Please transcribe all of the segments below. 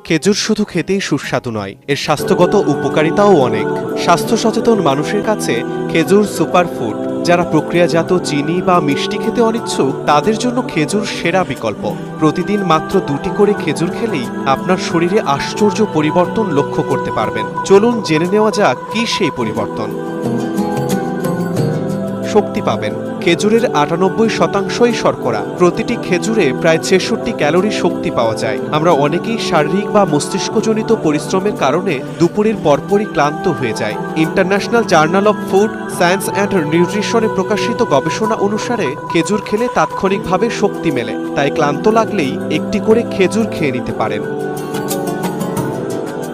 খেজুর শুধু খেতেই সুস্বাদু নয়, এর স্বাস্থ্যগত উপকারিতাও অনেক। স্বাস্থ্য সচেতন মানুষের কাছে খেজুর সুপারফুড। যারা প্রক্রিয়াজাত চিনি বা মিষ্টি খেতে অনিচ্ছুক তাদের জন্য খেজুর সেরা বিকল্প। প্রতিদিন মাত্র 2টি করে খেজুর খেলেই আপনার শরীরে আশ্চর্য পরিবর্তন লক্ষ্য করতে পারবেন। চলুন জেনে নেওয়া যাক কি সেই পরিবর্তন। শক্তি পাবেন। খেজুরের 98%ই শর্করা। প্রতিটি খেজুরে প্রায় 66 ক্যালোরি শক্তি পাওয়া যায়। আমরা অনেকেই শারীরিক বা মস্তিষ্কজনিত পরিশ্রমের কারণে দুপুরের পরপরই ক্লান্ত হয়ে যায়। International journal of food science and নিউট্রিশনে প্রকাশিত গবেষণা অনুসারে খেজুর খেলে তাৎক্ষণিকভাবে শক্তি মেলে। তাই ক্লান্ত লাগলেই একটি করে খেজুর খেয়ে নিতে পারেন।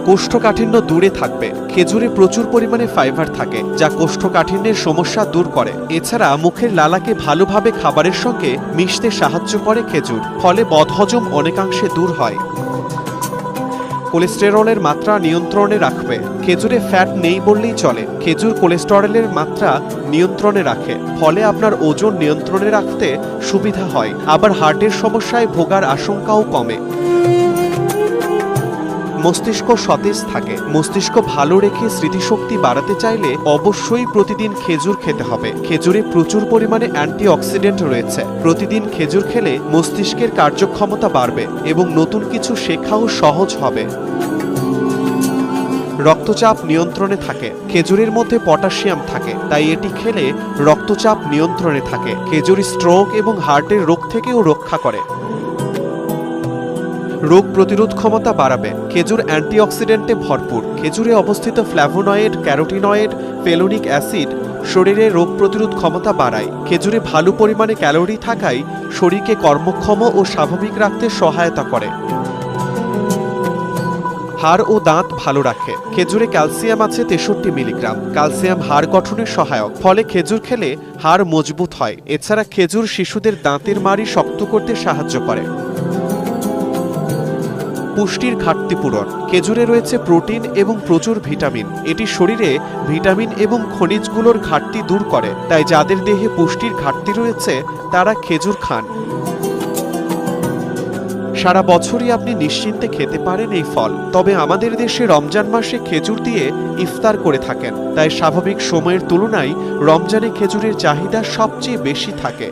কোষ্ঠকাঠিন্য দূরে থাকবে। খেজুরে প্রচুর পরিমাণে ফাইবার থাকে, যা কোষ্ঠকাঠিন্যের সমস্যা দূর করে। এছাড়া মুখের লালাকে ভালোভাবে খাবারের সঙ্গে মিশতে সাহায্য করে খেজুর, ফলে বদহজম অনেকাংশে দূর হয়। কোলেস্টেরলের মাত্রা নিয়ন্ত্রণে রাখবে। খেজুরে ফ্যাট নেই বললেই চলে। খেজুর কোলেস্টেরলের মাত্রা নিয়ন্ত্রণে রাখে, ফলে আপনার ওজন নিয়ন্ত্রণে রাখতে সুবিধা হয়। আবার হার্টের সমস্যায় ভোগার আশঙ্কাও কমে। মস্তিষ্ক সতেজ থাকে। মস্তিষ্ক ভালো রেখে স্মৃতিশক্তি বাড়াতে চাইলে অবশ্যই প্রতিদিন খেজুর খেতে হবে। খেজুরে প্রচুর পরিমাণে অ্যান্টিঅক্সিডেন্ট রয়েছে। প্রতিদিন খেজুর খেলে মস্তিষ্কের কার্যক্ষমতা বাড়বে এবং নতুন কিছু শেখাও সহজ হবে। রক্তচাপ নিয়ন্ত্রণে থাকে। খেজুরের মধ্যে পটাশিয়াম থাকে, তাই এটি খেলে রক্তচাপ নিয়ন্ত্রণে থাকে। খেজুর স্ট্রোক এবং হার্টের রোগ থেকেও রক্ষা করে। রোগ প্রতিরোধ ক্ষমতা বাড়াবে। খেজুর অ্যান্টিঅক্সিডেন্টে ভরপুর। খেজুরে অবস্থিত ফ্ল্যাভোনয়েড, ক্যারোটিনয়েড, ফেলোনিক অ্যাসিড শরীরে রোগ প্রতিরোধ ক্ষমতা বাড়ায়। খেজুরে ভালো পরিমাণে ক্যালোরি থাকায় শরীরকে কর্মক্ষম ও স্বাভাবিক রাখতে সহায়তা করে। হাড় ও দাঁত ভালো রাখে। খেজুরে ক্যালসিয়াম আছে 63 মিলিগ্রাম। ক্যালসিয়াম হাড় গঠনের সহায়ক, ফলে খেজুর খেলে হাড় মজবুত হয়। এছাড়া খেজুর শিশুদের দাঁতের মাড়ি শক্ত করতে সাহায্য করে। পুষ্টির ঘাটতি পূরণ। খেজুরে রয়েছে প্রোটিন এবং প্রচুর ভিটামিন। এটি শরীরে ভিটামিন এবং খনিজগুলোর ঘাটতি দূর করে। তাই যাদের দেহে পুষ্টির ঘাটতি রয়েছে তারা খেজুর খান। সারা বছরই আপনি নিশ্চিন্তে খেতে পারেন এই ফল। তবে আমাদের দেশে রমজান মাসে খেজুর দিয়ে ইফতার করে থাকেন, তাই স্বাভাবিক সময়ের তুলনায় রমজানে খেজুরের চাহিদা সবচেয়ে বেশি থাকে।